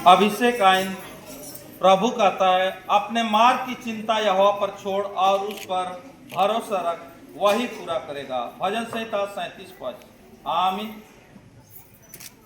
अभिषेक आइन प्रभु कहता है, अपने मार्ग की चिंता यहोवा पर छोड़ और उस पर भरोसा रख, वही पूरा करेगा। भजन संहिता 37 पद। आमीन।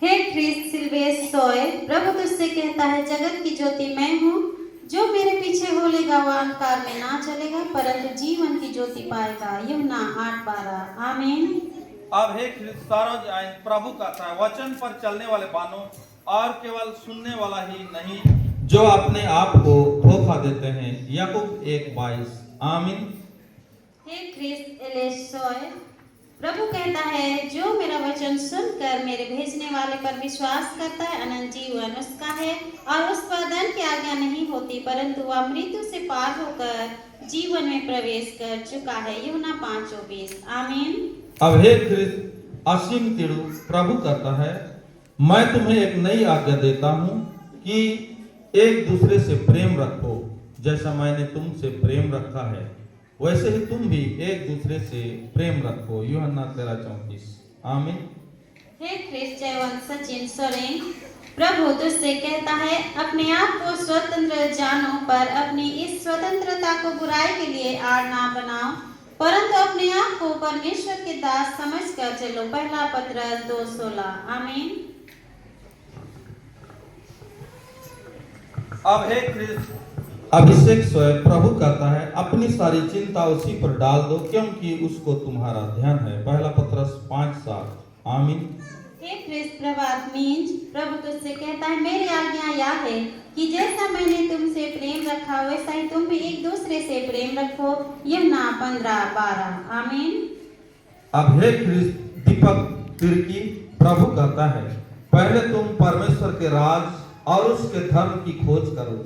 हे ख्रिस्त सिल्वेस सोए, प्रभु तुझसे कहता है, जगत की ज्योति मैं हूँ। जो मेरे पीछे होलेगा वह अंधकार में ना चलेगा, परंतु जीवन की ज्योति पाएगा। यूहन्ना 8:12। आमीन। अब हे ख्रिस्त सारोज आइन प्रभु कहता है, वचन पर चलने वाले बानो और केवल सुनने वाला ही नहीं, जो अपने आप को धोखा देते हैं। याकूब 1:22। आमीन। हे ख्रिस्त एलेसोय, प्रभु कहता है, जो मेरा वचन सुनकर मेरे भेजने वाले पर विश्वास करता है, अनंत जीवन उसका है और उस पर दंड की आज्ञा नहीं होती, परंतु वह मृत्यु से पार होकर जीवन में प्रवेश कर चुका है। यूहन्ना 5:24। आमीन। अब हे ख्रिस्त असीम तिरु प्रभु कहता है, मैं तुम्हें एक नई आज्ञा देता हूं कि एक दूसरे से प्रेम रखो। जैसा मैंने तुमसे प्रेम रखा है, वैसे ही तुम भी एक दूसरे से प्रेम रखो। यूहन्ना 13:34। आमीन। हे ख्रिस्त जयवंत सचिन सोरेन, प्रभु तुझसे कहता है, अपने आप को स्वतंत्र जानो, पर अपनी इस स्वतंत्रता को बुराई के लिए आड़ ना बनाओ, परंतु अपने आप को परमेश्वर के दास समझकर चलो। पहला पत्रस 2:16। आमीन। अब हे ख्रिस्त अभिषेक स्वयं प्रभु कहता है, अपनी सारी चिंता उसी पर डाल दो, क्योंकि उसको तुम्हारा ध्यान है। पहला पत्रस 5:7। आमीन। हे ख्रिस्त प्रभात मींज, प्रभु तुझसे कहता है, मेरी आज्ञा यह है कि जैसा मैंने तुमसे प्रेम रखा, वैसा ही तुम भी एक दूसरे से प्रेम रखो। यूहन्ना 15:12। आमीन। अब हे ख्रिस्त दीपक तिर्की प्रभु कहता है, पहले तुम परमेश्वर के राज और उसके धर्म की खोज करो,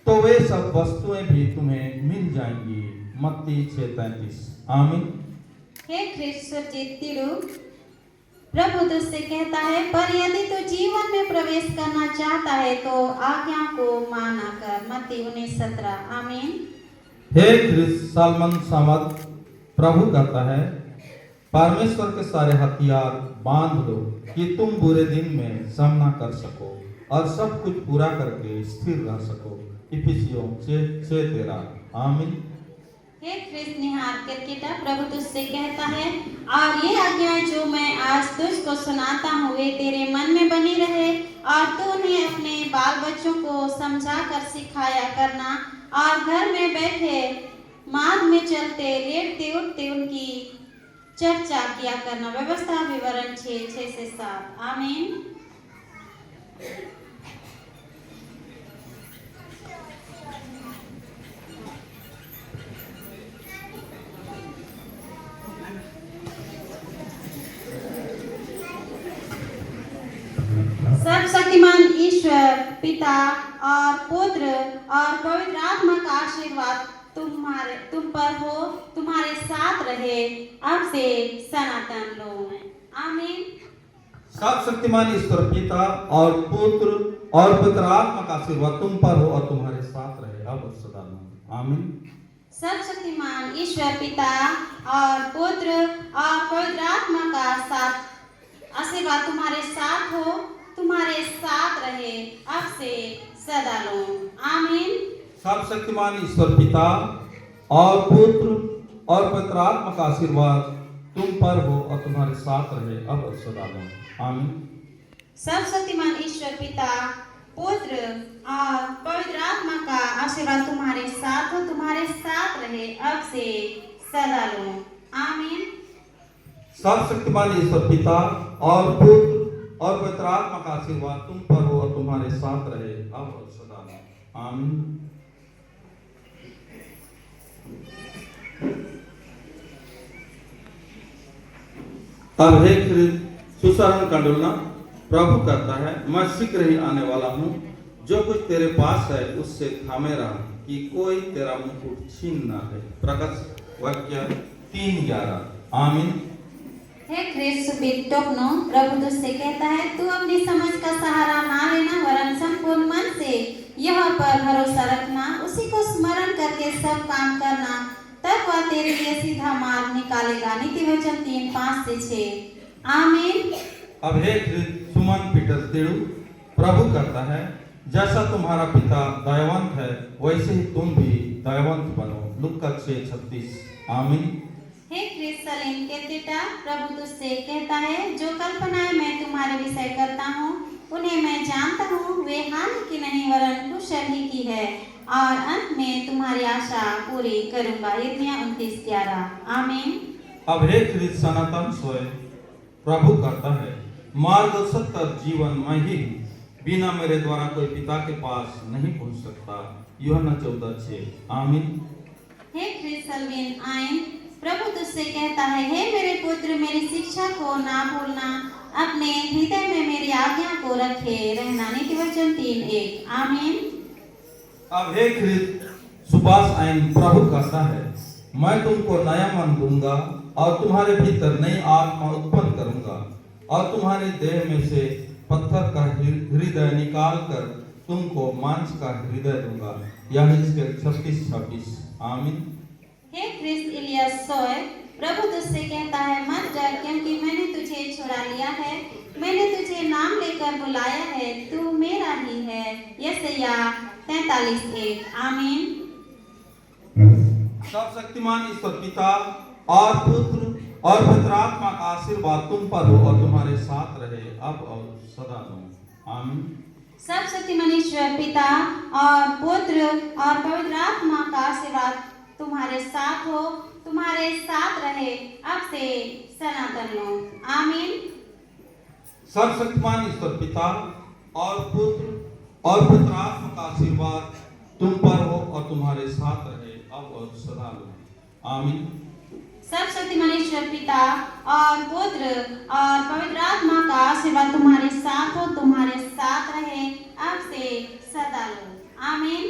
तो वे सब वस्तुएं भी तुम्हें मिल जाएंगी। मत्ती 6:33। आमीन। हे ख्रिस्त सुरजीत तिरु, प्रभु तुझसे कहता है, पर यदि तू जीवन में प्रवेश करना चाहता है तो आज्ञा को माना कर। मत्ती 19:17। आमीन। हे ख्रिस्त सलमन समद प्रभु कहता है, परमेश्वर के सारे हथियार बांध लो कि तुम बुरे दिन में सामना कर सको और सब कुछ पूरा करके स्थिर रह सको। इफिसियों 6:13। आमीन। हे ख्रिस्त निहार किरकिटा, प्रभु तुझसे कहता है, और ये आज्ञाएं जो मैं आज तुझको सुनाता हूँ, वे तेरे मन में बनी रहे और तू उन्हें अपने बाल बच्चों को समझा कर सिखाया करना, और घर में बैठे मार्ग में चलते लेटते उठते उनकी चर्चा किया करना। व्यवस्था विवरण 6:6-7। आमीन। सर्वशक्तिमान ईश्वर पिता और पुत्र और पवित्र आत्मा का आशीर्वाद तुम पर हो, तुम्हारे साथ रहे, अब से सनातन लोग में। आमीन। सर्वशक्तिमान ईश्वर पिता और पुत्र और पवित्र आत्मा का आशीर्वाद तुम पर हो और तुम्हारे साथ रहे, अब और सदा। आमीन। सर्वशक्तिमान ईश्वर पिता और पुत्र और पवित्र आत्मा का साथ आशीर्वाद तुम्हारे साथ हो, तुम्हारे साथ रहे, अब से सदा लोग। आमीन। सर्वशक्तिमान ईश्वर पिता और पुत्र और पवित्र आत्मा का आशीर्वाद तुम पर हो और तुम्हारे साथ रहे, अब और सदा। आमीन। सर्वशक्तिमान ईश्वर पिता पुत्र और पवित्र आत्मा का आशीर्वाद तुम्हारे साथ हो, तुम्हारे साथ रहे, अब से सदा लोग। आमीन। सर्वशक्तिमान ईश्वर पिता और पुत्र और पवित्र आत्मा का आशीर्वाद तुम पर हो और तुम्हारे साथ रहे, अब और सदा। आमीन। अब हे ख्रिस्त सुसरण का डुलना प्रभु कहता है, मैं शीघ्र ही आने वाला हूँ। जो कुछ तेरे पास है उससे थामे रह, कि कोई तेरा मुकुट छीन ना ले। प्रकट वाक्य 3:11। आमीन। हे ख्रिस्त बिटोपनो, प्रभु तुझसे कहता है, तू अपनी समझ का सहारा ना लेना, वरन संपूर्ण मन से यह पर भरोसा रखना, उसी को स्मरण करके सब काम करना, तब वह तेरे लिए सीधा मार्ग निकालेगा। नीति वचन 3:5-6। आमीन। अब हे ख्रिस्त सुमन पीटर तिरु प्रभु कहता है, जैसा तुम्हारा पिता दयावंत है वैसे ही तुम भी दयावंत बनो। लूका 6:36। आमीन। हे क्रिस सलीम केतिटा, प्रभु तुझसे कहता है, जो कल्पनाएं मैं तुम्हारे विषय करता हूँ उन्हें मैं जानता हूँ, वे हानि की नहीं वरन कुशल ही की है, और अंत में तुम्हारी आशा पूरी करूंगा। यिर्मयाह 29:11। आमीन। अब हे ख्रिस्त सनातन स्वयं प्रभु कहता है, मार्ग सत्य जीवन मैं ही हूँ, बिना मेरे द्वारा कोई पिता के पास नहीं पहुँच सकता। यूहन्ना 14:6। आमीन। हे क्रिस सल्विन आइन, प्रभु तुझसे कहता है, हे मेरे पुत्र, मेरी शिक्षा को ना भूलना, अपने हृदय में मेरी आज्ञा को रखे रहना। नीतिवचन 3:1। आमीन। अब हे ख्रिस्त सुभाष आइन प्रभु कहता है, मैं तुमको नया मन दूंगा और तुम्हारे भीतर नई आत्मा उत्पन्न करूंगा, और तुम्हारे देह में से पत्थर का हृदय निकाल कर तुमको मांस का हृदय दूंगा। यह हिजकिय्याह 36:26। आमीन। हे क्रिस्त इलियास सोए, प्रभु तुझसे कहता है, मत डर, क्योंकि मैंने तुझे छुड़ा लिया है, मैंने तुझे नाम लेकर बुलाया है, तू मेरा ही है। यशायाह 43:1। आमीन। सर्वशक्तिमान ईश्वर पिता और पुत्र और पवित्र आत्मा का आशीर्वाद तुम पर हो और तुम्हारे साथ रहे अब और सदा हो। आमीन। सब शक्तिमान ईश्वर पिता और पुत्र और पवित्र आत्मा का आशीर्वाद तुम्हारे साथ हो, तुम्हारे साथ रहे अब से सनातन हो। आमीन। सर्वशक्तिमान ईश्वर पिता और पुत्र और पवित्र आत्मा का आशीर्वाद तुम पर हो और तुम्हारे साथ रहे अब और सदा हो। आमीन। सब शक्तिमान ईश्वर पिता और पुत्र और पवित्र आत्मा का आशीर्वाद तुम्हारे साथ हो, तुम्हारे साथ रहे अब से सदा लो। आमीन।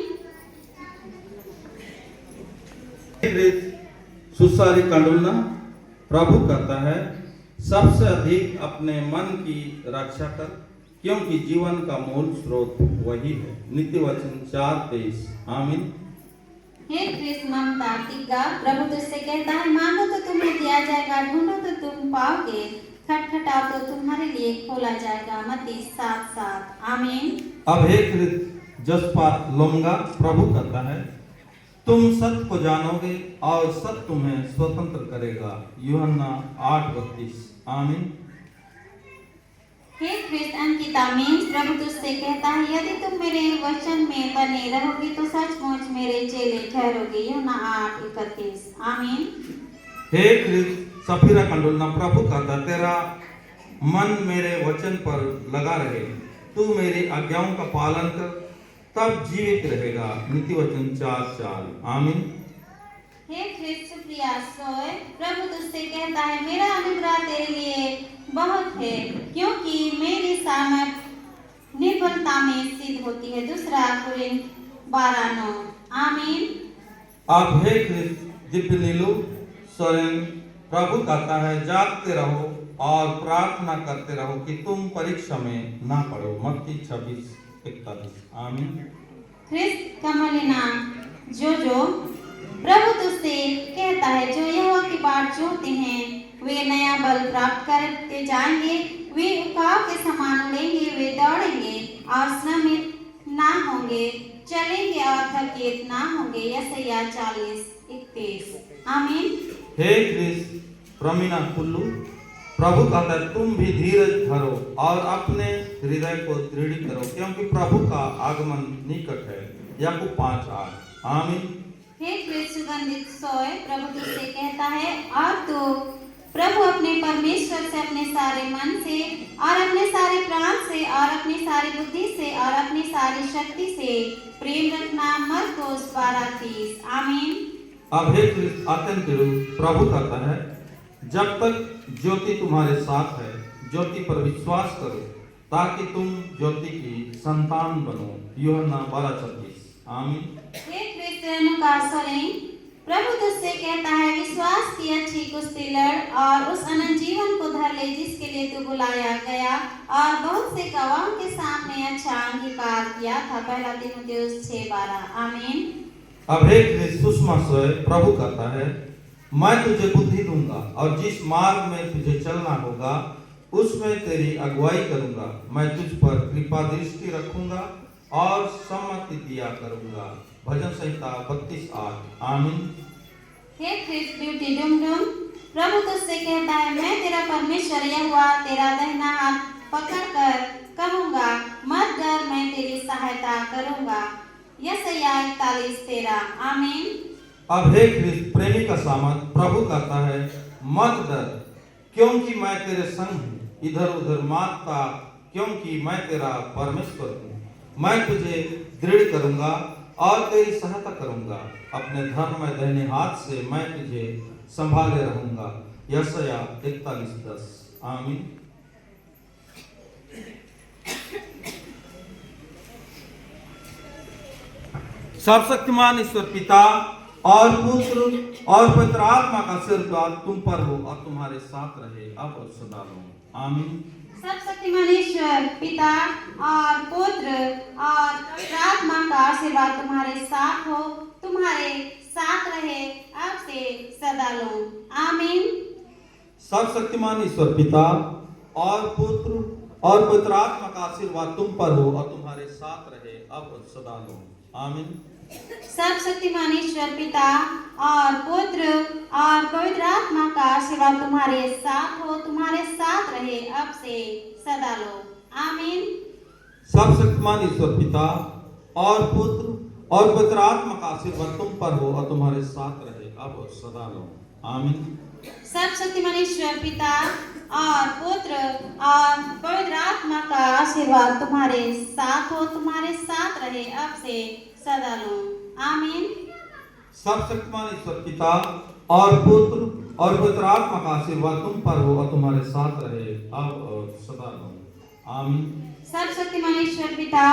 सुसारी कंडुलना प्रभु कहता है, सबसे अधिक अपने मन की रक्षा कर, क्योंकि जीवन का मूल स्रोत वही है। नीतिवचन 4:23। आमीन। हे क्रिस्त ममता टिका, प्रभु तुझसे कहता है, मांगो तो तुम्हें दिया जाएगा, ढूंढो तो तुम पाओगे, खटखटाओ तो तुम्हारे लिए खोला जाएगा। मत्ती 7:7। आमीन। अब हे ख्रिस्त जसपा लोमगा प्रभु कहता है, तुम सत्य को जानोगे और सत्य तुम्हें स्वतंत्र करेगा। यूहन्ना 8:32। आमीन। हे क्रिस्त अंकिता मीन्स, प्रभु तुझसे कहता है, यदि तुम मेरे वचन में बने रहोगे तो सचमुच मेरे चेले ठहरोगे। यूहन्ना 8:31। आमीन। हे ख्रिस्त सफीरा कंडोलना प्रभु कहता, तेरा मन मेरे वचन पर लगा रहे, तू मेरी आज्ञाओं का पालन कर, तब जीवित रहेगा। नीतिवचन 4:4। आमीन। हे ख्रिस्त प्रिया सोए, प्रभु तुझसे कहता है, मेरा अनुग्रह तेरे लिए बहुत है, क्योंकि मेरी सामर्थ निर्बलता में सिद्ध होती है। दूसरा कुरिन्थ 12:9। आमीन। अब हे ख्रिस्त दिव्य नीलू स्वयं प्रभु कहता है, जागते रहो और प्रार्थना करते रहो कि तुम परीक्षा में ना पड़ो। मत्ती 26:41। आमीन। ख्रिस्त कमलिना जो प्रभु तुझसे कहता है, जो यहोवा की बाट जोहते हैं वे नया बल प्राप्त करते जाएंगे, वे उकाव के समान उड़ेंगे, वे दौड़ेंगे और श्रमित ना होंगे, चलेंगे और थकित ना होंगे। यशायाह 40:31। आमीन। हे ख्रिस्त प्रमीना कुल्लू प्रभु कहता है, तुम भी धीरज धरो और अपने हृदय को दृढ़ करो, क्योंकि प्रभु का आगमन निकट है। याकूब 5:8। आमीन। हे क्रिस्त सुगंधित सोए, प्रभु तुझसे कहता है, और तू प्रभु अपने परमेश्वर से अपने सारे मन से और अपने सारे प्राण से और अपनी सारी बुद्धि से और अपनी सारी शक्ति से प्रेम रखना। मरकुस 12:30। आमीन। अब हे ख्रिस्त अत्यंत प्रभु कहता है, जब तक ज्योति तुम्हारे साथ है, ज्योति पर विश्वास करो, ताकि तुम ज्योति की संतान बनो। यूहन्ना 12:26। आमीन। हे क्रिस्त अनुकासले, प्रभु तुझसे कहता है, विश्वास की अच्छी कुश्ती लड़ और उस अनंत जीवन को धर ले जिसके लिए तू बुलाया गया और बहुत से गवाहों के सामने अच्छा अंगीकार किया था। पहला तीमुथियुस 6:12। आमीन। अब हे ख्रिस्त सुषमा सोए प्रभु कहता है, मैं तुझे बुद्धि दूंगा और जिस मार्ग में तुझे चलना होगा उसमें तेरी अगुवाई करूंगा। मैं तुझ पर कृपा दृष्टि रखूंगा और सम्मति दिया करूंगा। भजन संहिता 32:8। आमीन। हे ख्रिस्त ब्यूटी डुमडुम, प्रभु तुझसे कहता है, मैं तेरा परमेश्वर यहोवा तेरा दाहिना हाथ पकड़कर कहूंगा, मत डर, मैं तेरी सहायता करूंगा। यशायाह 41:13। आमीन। अब हे ख्रिस्त प्रेमी का सामर्थ प्रभु कहता है, मत डर, क्योंकि मैं तेरे संग हूँ। इधर उधर मत ताक, क्योंकि मैं तेरा परमेश्वर हूँ। मैं तुझे दृढ़ करूंगा और तेरी सहायता करूंगा। अपने धर्ममय दाहिने हाथ से मैं तुझे संभाले रहूंगा। यशायाह 41:10। आमीन। सर्वशक्तिमान ईश्वर पिता और पुत्र और पवित्र आत्मा का आशीर्वाद तुम पर हो और तुम्हारे साथ रहे अब और सदा रहो। आमीन। सर्वशक्तिमान ईश्वर पिता और पुत्र और पवित्र आत्मा का आशीर्वाद तुम्हारे साथ हो, तुम्हारे साथ रहे अब से सदा लो। आमीन। सर्वशक्तिमान ईश्वर पिता और पुत्र और पवित्र आत्मा का आशीर्वाद तुम पर हो और तुम्हारे साथ रहे अब और सदा लो। आमीन। सर्वशक्तिमान ईश्वर पिता और पुत्र और पवित्र आत्मा का आशीर्वाद तुम्हारे साथ हो, तुम्हारे साथ रहे अब से सदा लो। आमीन। सर्वशक्तिमान ईश्वर पिता और पुत्र और पवित्र आत्मा का आशीर्वाद तुम पर हो और तुम्हारे साथ रहे अब और सदा लो। आमीन। सर्वशक्तिमान ईश्वर पिता और पुत्र और पवित्र आत्मा का आशीर्वाद तुम्हारे साथ हो, तुम्हारे साथ रहे अब से सदा लो। आमीन। सर्वशक्तिमान ईश्वर पिता और पुत्र और पवित्र आत्मा का आशीर्वाद तुम पर हो और तुम्हारे साथ रहे अब और सदा लो। आमीन। सर्वशक्तिमान ईश्वर पिता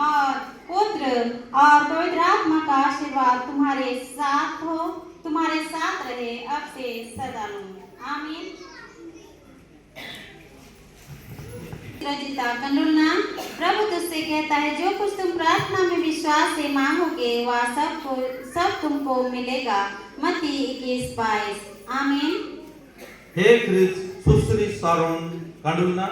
और पुत्र और पवित्र आत्मा का आशीर्वाद तुम्हारे साथ हो, तुम्हारे साथ रहे अब से सदा लो। आमीन। रजिता कंडुलना, प्रभु तुझसे कहता है, जो कुछ तुम प्रार्थना में विश्वास से मांगोगे वह सब तुमको मिलेगा। मत्ती 21:22। आमीन। हे ख्रिस्त सुश्री शारोन कंडुलना,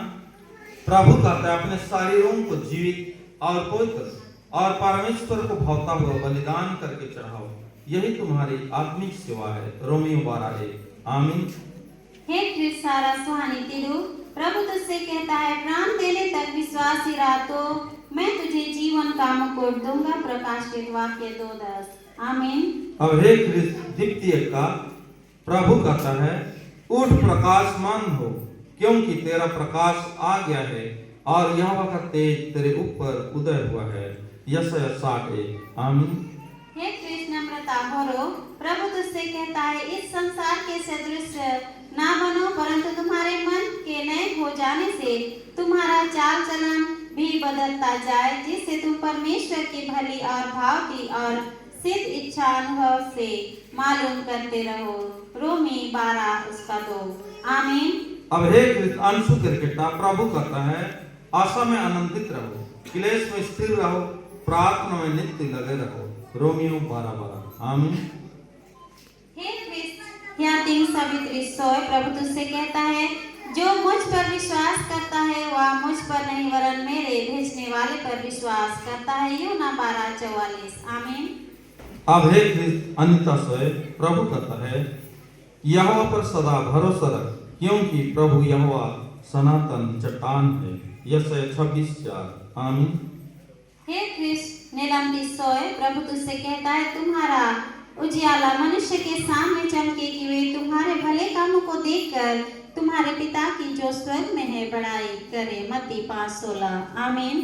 प्रभु कहता है, अपने शरीरों को जीवित और पवित्र और परमेश्वर को भावता हुआ बलिदान करके चढ़ाओ, यही तुम्हारी आत्मिक सेवा है। रोमियो 12:1। आमीन। हे ख्रिस्त सारा सुहानी तिरु, प्रभु तुझसे कहता है, प्राण देने तक विश्वासी रहा तो मैं तुझे जीवन का मुकुट दूंगा। प्रकाशित वाक्य 2:10। आमीन। अब हे ख्रिस्त दीप्ति का प्रभु कहता है, उठ प्रकाशमान हो, क्योंकि तेरा प्रकाश आ गया है और यहोवा का तेज तेरे ऊपर उदय हुआ है। यशायाह 60:1। आमीन। हे कृष्ण नम्रता करो, प्रभु तुझसे कहता है, इस संसार के सदृश ना बनो, परंतु तुम्हारे मन के नए हो जाने से तुम्हारा चाल चलन भी बदलता जाए, जिससे तुम परमेश्वर की भली और भावती और सिद्ध इच्छा अनुभव से मालूम करते रहो। रोमी 12:2। आमीन। अब हे कृष्ण अंशु क्रिकेटा, प्रभु कहता है, आशा में आनंदित रहो, क्लेश में स्थिर रहो, प्रार्थना में नित्य लगे रहो। रोमियो 12:12। आमीन। हे ख्रिस्त यहाँ 3:23 प्रभु तुझसे कहता है, जो मुझ पर विश्वास करता है वह मुझ पर नहीं वरन मेरे भेजने वाले पर विश्वास करता है। यूहन्ना 12:44। आमीन। अब हे ख्रिस्त अनिता सोए, प्रभु कहता है, यहोवा पर सदा भरोसा रख, क्योंकि प्रभु यहोवा सनातन चट्टान है। यशायाह 26:4। आमीन। हे ख्रिस्त नीलम 30 प्रभु तुझसे कहता है, तुम्हारा उजियाला मनुष्य के सामने चमके कि वे तुम्हारे भले कामों को देखकर तुम्हारे पिता की जो स्वर्ग में है बड़ाई करे। मत्ती 5:16। आमीन।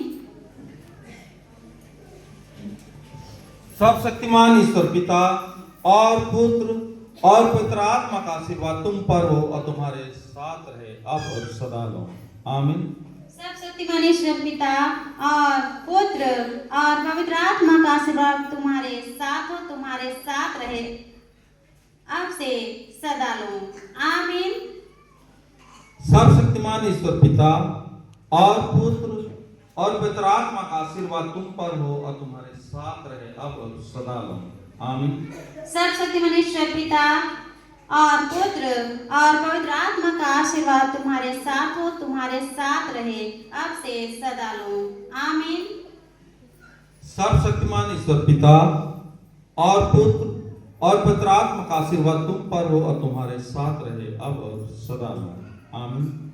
सर्वशक्तिमान ईश्वर पिता और पुत्र और पवित्र आत्मा का आशीर्वाद तुम पर हो और तुम्हारे साथ रहे अब और सदा लो। आमीन। सर्वशक्तिमान ईश्वर पिता और पुत्र और पवित्र आत्मा का आशीर्वाद तुम्हारे साथ हो, तुम्हारे साथ रहे अब से सदा लो। आमीन। सर्वशक्तिमान ईश्वर पिता और पुत्र और पवित्र आत्मा का आशीर्वाद तुम पर हो और तुम्हारे साथ रहे अब और सदा लो। आमीन। सर्वशक्तिमान ईश्वर पिता और पुत्र और पवित्र आत्मा का आशीर्वाद तुम्हारे साथ हो, तुम्हारे साथ रहे अब से सदा लो। आमीन। सर्वशक्तिमान ईश्वर पिता और पुत्र और पवित्र आत्मा का आशीर्वाद तुम पर हो और तुम्हारे साथ रहे अब और सदा में। आमीन।